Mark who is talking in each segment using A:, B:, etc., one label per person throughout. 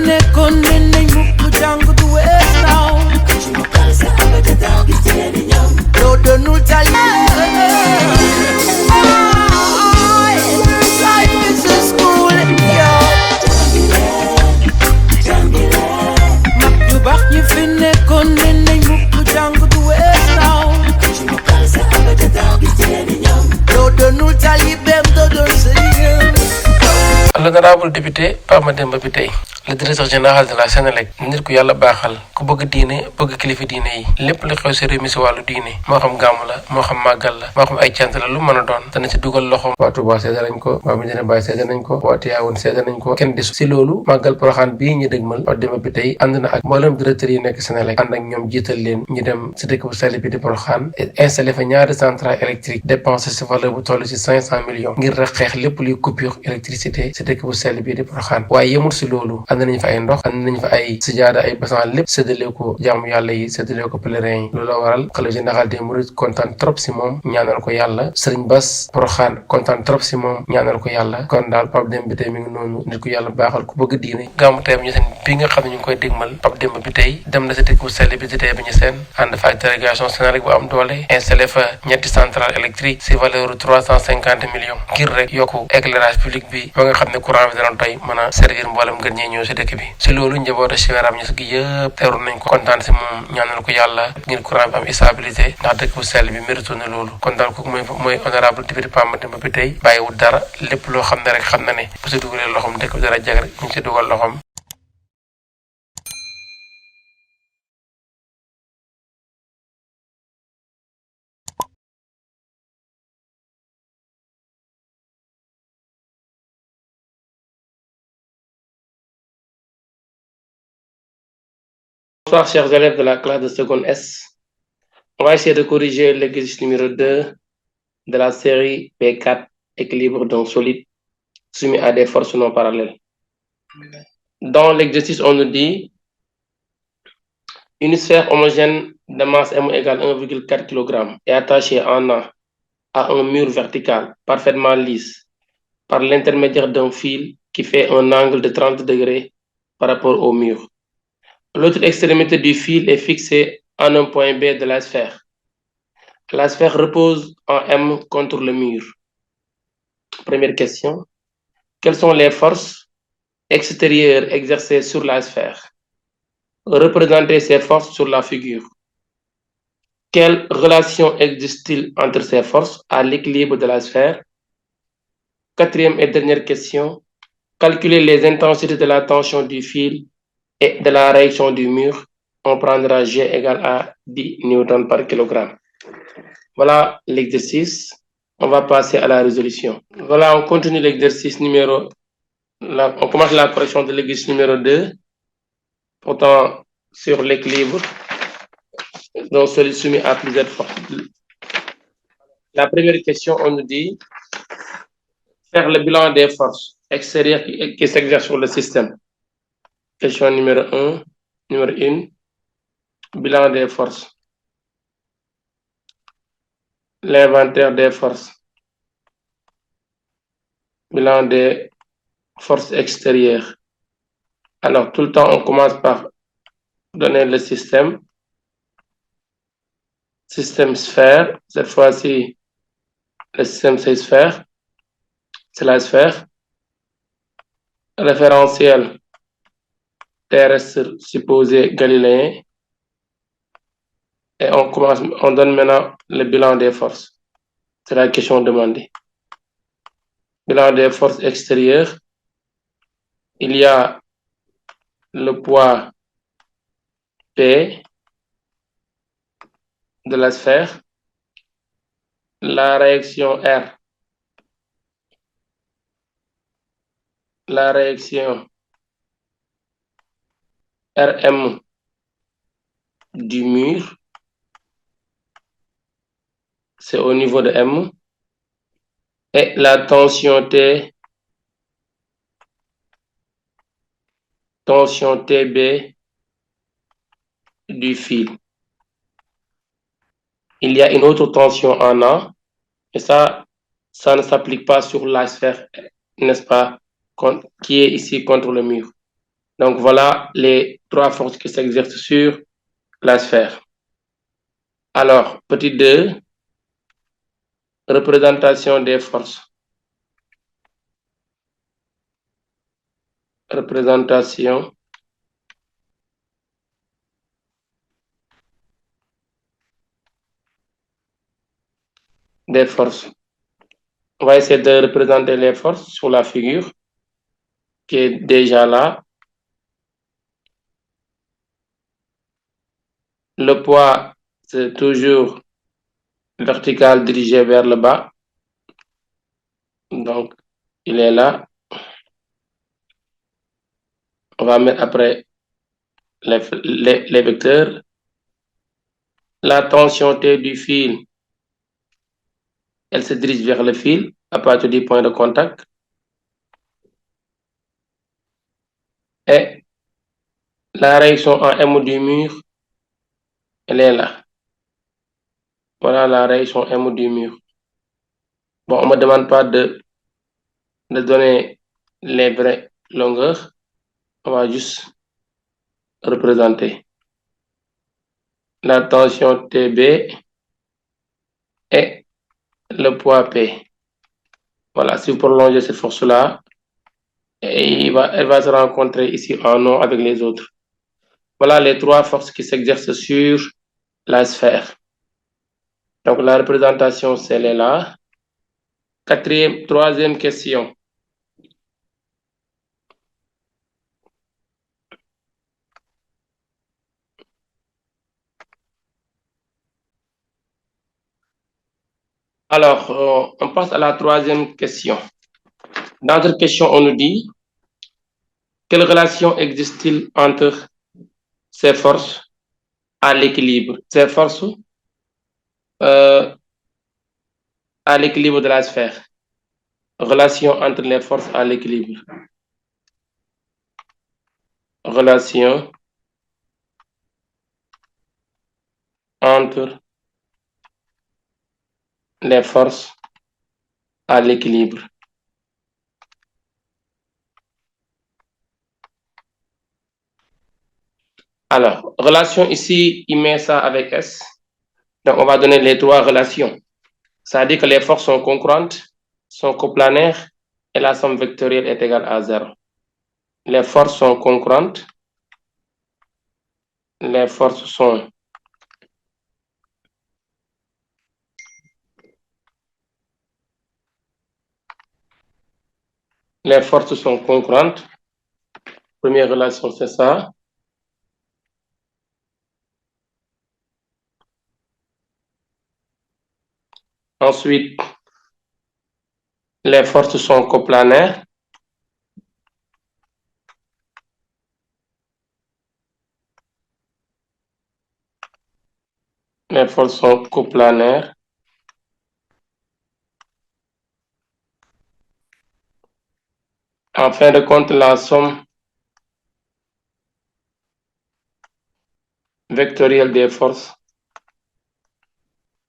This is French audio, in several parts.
A: nekkoon ne nañ mukk jàng du wees naaw loo doonul tali life is a school yow mag yu baax ñi fi nekkoon ne nañ mukk jàng du wees naaw loo doonul tali bem doo doon sëriñ.
B: L'honorable député Pape Mademba Bitèye le directeur général de la Sénélec nit ku yàlla baaxal ku bëgg diine bëgg kilifa diine yi lépp lu xew si réew mi si wàllu diine moo xam gàmmu la moo xam màggal la moo xam ay cant la lu mën a doon dana si dugal loxoom. waa Touba seede nañ ko waa Medina Baye seede nañ ko waa Tivaouane seede nañ ko kenn desu si loolu màggal Porokhane bii ñu dëgmal Pape Mademba Bitèye ànd na ak mboolem directeur yi nekk Sénélec ànd ak ñoom jiital leen ñu dem si dëkk bu sell bi di Porokhane installé fa ñaari centrale électrique dépensé si valeur bu toll si 500 millions ngir rek xeex lépp luy coupure électricité si dëkk bu sell bi di Porokhane. waaye yemul si loolu ànd nañ fa ay ndox ànd nañ fa ay sijaada ay basan lépp séddale ko jaamu yàlla yi séddale ko pèlerin yi loolu la waral xalifa général des mourides kontaan trop si moom ñaanal ko yàlla Serigne Bass Porokhane kontaan trop si moom ñaanal ko yàlla kon daal Pape Mademba Bitèye mi ngi noonu nit ku yàlla baaxal ku bëgg diine gàmmu tey ñu seen bi nga xam ne ñu ngi koy dégmal Pape Mademba Bitèye dem na si dëkk bu sell bi di tey bi ñu seen ànd fa ak délégation Sénélec bu am doole installé fa ñetti centrale électrique si valeur 350 millions ngir rek yokku éclairage public bi ba nga xam ne courant bi dana doy mën a servir mboolem gën ñee ñëw si dëkk bi si loolu njabootu Cheikh ñu gi yëpp teeru nañ ko kontaan si moom ñaanal ko yàlla ngir courant bi am stabilité ndax dëkk bu sell bi mérito na loolu kon daal kooku mooy honorable député Pape Mademba Bitèye bàyyiwul dara lépp loo xam ne rek xam na ne bu si dugalee loxoom dëkk bi dara jag rek ñu ngi si dugal loxoom.
C: Bonsoir chers élèves de la classe de seconde S. On va essayer de corriger l'exercice numéro 2 de la série P4, équilibre d'un solide soumis à des forces non parallèles. Dans l'exercice, on nous dit une sphère homogène de masse M égale 1,4 kg est attachée en A à un mur vertical parfaitement lisse par l'intermédiaire d'un fil qui fait un angle de 30 degrés par rapport au mur. L'autre extrémité du fil est fixée en un point B de la sphère. La sphère repose en M contre le mur. Première question. Quelles sont les forces extérieures exercées sur la sphère? Représentez ces forces sur la figure. Quelle relation existe-t-il entre ces forces à l'équilibre de la sphère? Quatrième et dernière question. Calculer les intensités de la tension du fil et de la réaction du mur. On prendra G égale à 10 newtons par kilogramme. Voilà l'exercice. On va passer à la résolution. Voilà, on continue l'exercice numéro... on commence la correction de l'exercice numéro 2, portant sur l'équilibre d'un solide soumis à plusieurs forces. La première question, on nous dit faire le bilan des forces extérieures qui s'exercent sur le système. Question numéro 1, numéro 1, bilan des forces. L'inventaire des forces. Bilan des forces extérieures. Alors, tout le temps, on commence par donner le système. Système sphère. Cette fois-ci, le système, c'est sphère. C'est la sphère. Référentiel terrestre supposé galiléen. Et on donne maintenant le bilan des forces. C'est la question demandée. Bilan des forces extérieures. Il y a le poids P de la sphère, la réaction R, la réaction RM du mur, c'est au niveau de M, et la tension T, tension TB du fil. Il y a une autre tension en A, et ça ne s'applique pas sur la sphère, n'est-ce pas, qui est ici contre le mur. Donc voilà les trois forces qui s'exercent sur la sphère. Alors, petit 2, représentation des forces. Représentation des forces. On va essayer de représenter les forces sur la figure qui est déjà là. Le poids, c'est toujours vertical dirigé vers le bas. Donc, il est là. On va mettre après les vecteurs. La tension T du fil, elle se dirige vers le fil à partir du point de contact. Et la réaction en M du mur, elle est là. Voilà la réaction M du mur. Bon, on ne me demande pas de donner les vraies longueurs. On va juste représenter la tension TB et le poids P. Voilà, si vous prolongez cette force-là, elle va se rencontrer ici en O avec les autres. Voilà les trois forces qui s'exercent sur la sphère. Donc la représentation, c'est là. Troisième question. Alors, on passe à la troisième question. Dans notre question, on nous dit quelle relation existe-t-il entre ces forces à l'équilibre, ces forces à l'équilibre de la sphère. Relation entre les forces à l'équilibre. Relation entre les forces à l'équilibre. Alors, relation ici, il met ça avec S. Donc, on va donner les trois relations. Ça veut dire que les forces sont concurrentes, sont coplanaires et la somme vectorielle est égale à 0. Les forces sont concurrentes. Les forces sont concurrentes. Première relation, c'est ça. Ensuite, les forces sont coplanaires. Les forces sont coplanaires. En fin de compte, la somme vectorielle des forces,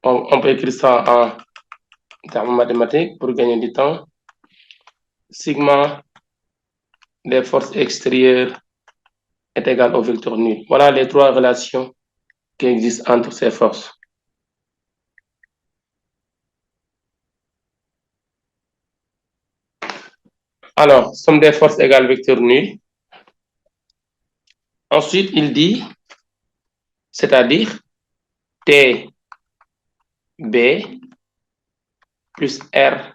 C: on peut écrire ça en termes mathématiques pour gagner du temps. Sigma des forces extérieures est égal au vecteur nul. Voilà les trois relations qui existent entre ces forces. Alors, somme des forces égale vecteur nul. Ensuite, il dit, c'est-à-dire T B plus R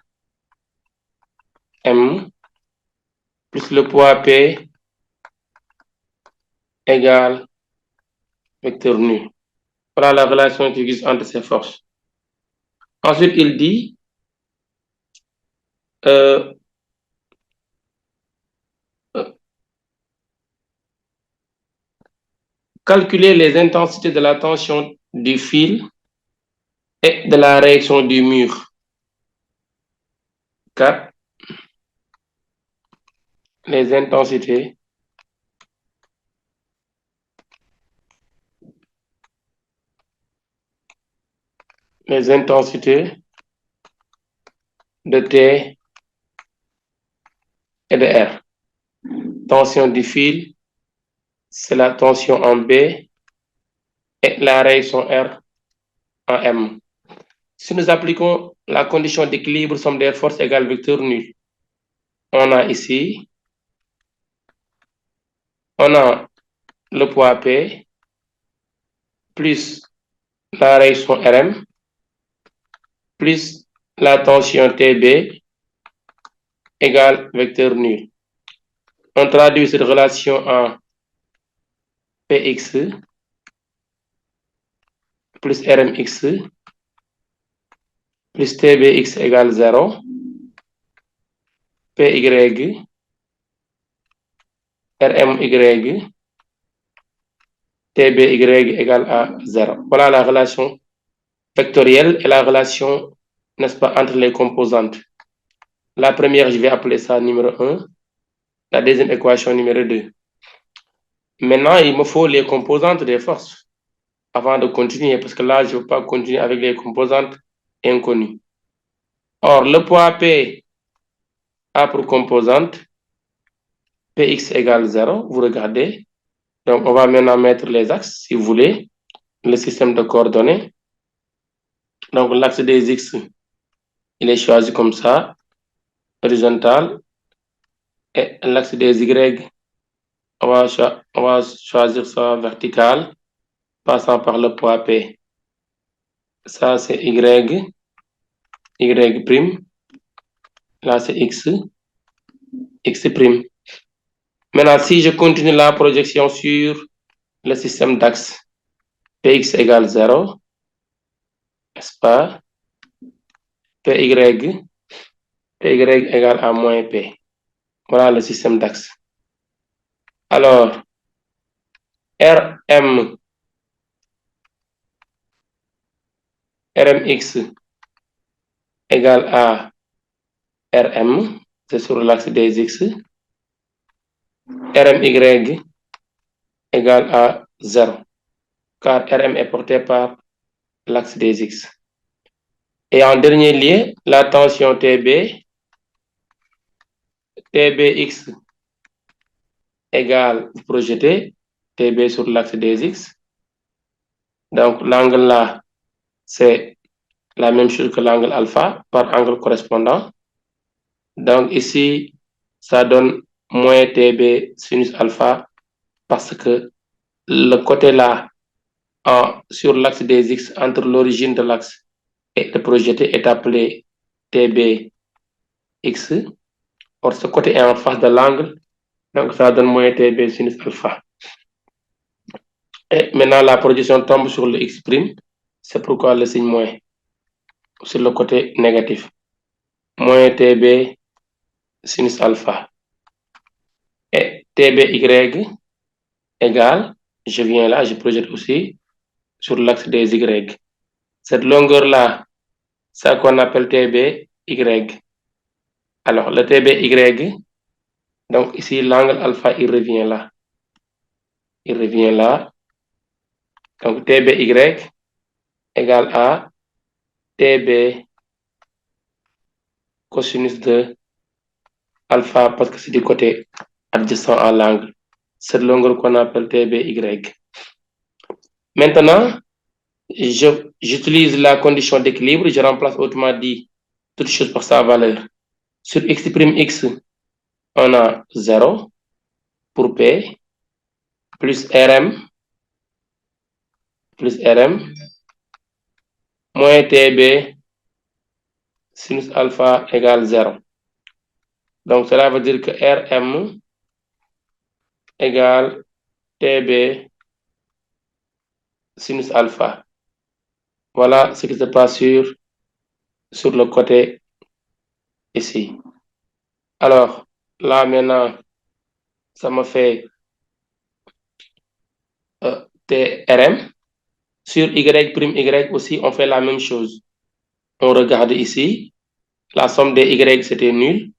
C: M plus le poids P égale vecteur nul. Voilà la relation qui existe entre ces forces. Ensuite, il dit calculer les intensités de la tension du fil et de la réaction du mur. 4. Les intensités de T et de R. Tension du fil c'est la tension en B et la réaction R en M. Si nous appliquons la condition d'équilibre somme des forces égale vecteur nul, on a ici, on a le poids P plus la réaction Rm plus la tension TB égale vecteur nul. On traduit cette relation en Px plus Rmx plus Tbx égale 0, Py Rmy Tby égale à 0. Voilà la relation vectorielle et la relation, n'est-ce pas, entre les composantes. La première, je vais appeler ça numéro 1. La deuxième équation numéro 2. Maintenant, il me faut les composantes des forces avant de continuer, parce que là, je ne veux pas continuer avec les composantes inconnues. Or, le poids P a pour composante Px égale 0, vous regardez. Donc, on va maintenant mettre les axes, si vous voulez, le système de coordonnées. Donc, l'axe des X, il est choisi comme ça, horizontal. Et l'axe des Y, on va choisir ça vertical, passant par le poids P. Ça, c'est Y, Y'. Là, c'est X, X'. Maintenant, si je continue la projection sur le système d'axe, Px égale 0, n'est-ce pas? Py égale à moins P. Voilà le système d'axe. Alors, Rmx égale à Rm, c'est sur l'axe des X. Rmy égale à 0, car Rm est porté par l'axe des X. Et en dernier lieu, la tension Tb, Tbx égale, vous projetez Tb sur l'axe des X. Donc, l'angle là, c'est la même chose que l'angle alpha par angle correspondant. Donc, ici, ça donne moins Tb sinus alpha parce que le côté là, sur l'axe des X, entre l'origine de l'axe et le projeté, est appelé Tbx. Or, ce côté est en face de l'angle, donc ça donne moins Tb sinus alpha. Et maintenant, la projection tombe sur le X', c'est pourquoi le signe moins sur le côté négatif. Moins Tb sinus alpha. Et Tby égale, je viens là, je projette aussi sur l'axe des Y. Cette longueur-là, c'est ce qu'on appelle Tby. Alors, le Tby, donc ici, l'angle alpha, il revient là. Il revient là. Donc, Tby égale à Tb cosinus de alpha, parce que c'est du côté adjacent à l'angle. Cette longueur qu'on appelle Tby. Maintenant, j'utilise la condition d'équilibre, je remplace autrement dit toute chose par sa valeur. Sur x', on a 0 pour P, plus Rm, moins Tb sinus alpha égale 0. Donc, cela veut dire que Rm égale Tb sinus alpha. Voilà ce qui se passe sur le côté ici. Alors, là maintenant, ça me fait Trm. Sur y' aussi, on fait la même chose. On regarde ici, la somme des y, c'était nul.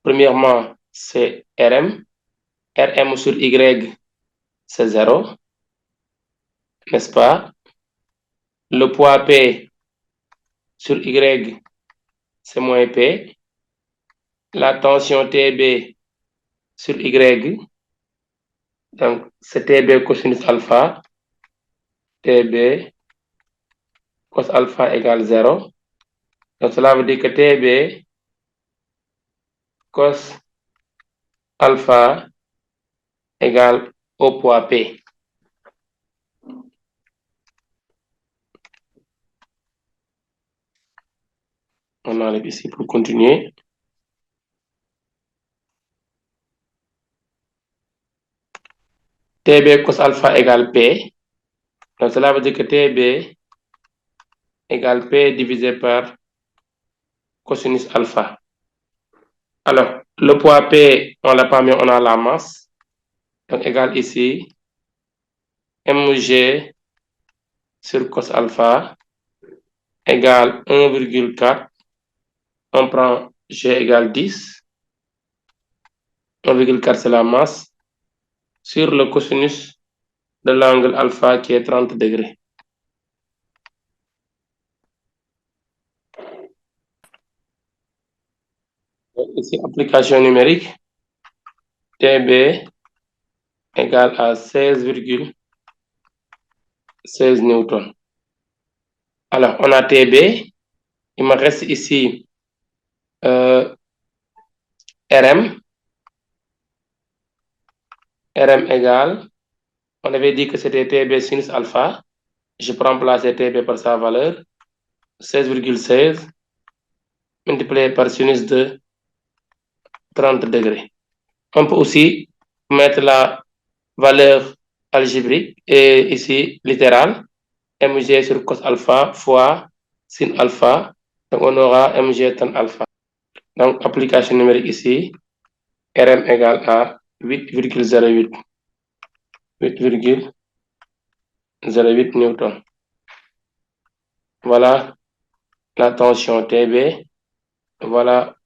C: Premièrement, c'est Rm. Rm sur y, c'est 0. N'est-ce pas? Le poids P sur y, c'est moins P. La tension Tb sur y, Donc, c'est TB cosinus alpha, TB cos alpha égale 0. Donc, cela veut dire que TB cos alpha égale au poids P. On enlève ici pour continuer. TB cos alpha égale P. Donc, cela veut dire que TB égale P divisé par cosinus alpha. Alors, le poids P, on l'a pas mis, on a la masse. Donc, égale ici mg sur cos alpha égale 1,4. On prend G égale 10. 1,4 c'est la masse sur le cosinus de l'angle alpha qui est 30 degrés. Ici, application numérique, TB égale à 16,16 newtons. Alors, on a TB. Il me reste ici RM. RM égale, on avait dit que c'était TB sinus alpha. Je peux remplacer TB par sa valeur, 16,16 multiplié par sinus de 30 degrés. On peut aussi mettre la valeur algébrique et ici littérale, mg sur cos alpha fois sin alpha. Donc, on aura mg tan alpha. Donc, application numérique ici, RM égale à 8,08. 8,08 newton. Voilà la tension TB. Voilà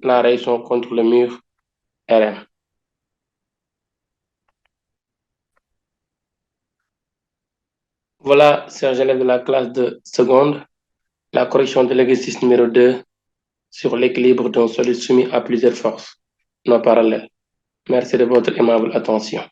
C: la raison contre le mur RM. Voilà, chers élèves de la classe de seconde, la correction de l'exercice numéro 2 sur l'équilibre d'un solide soumis à plusieurs forces non parallèles. Merci de votre aimable attention.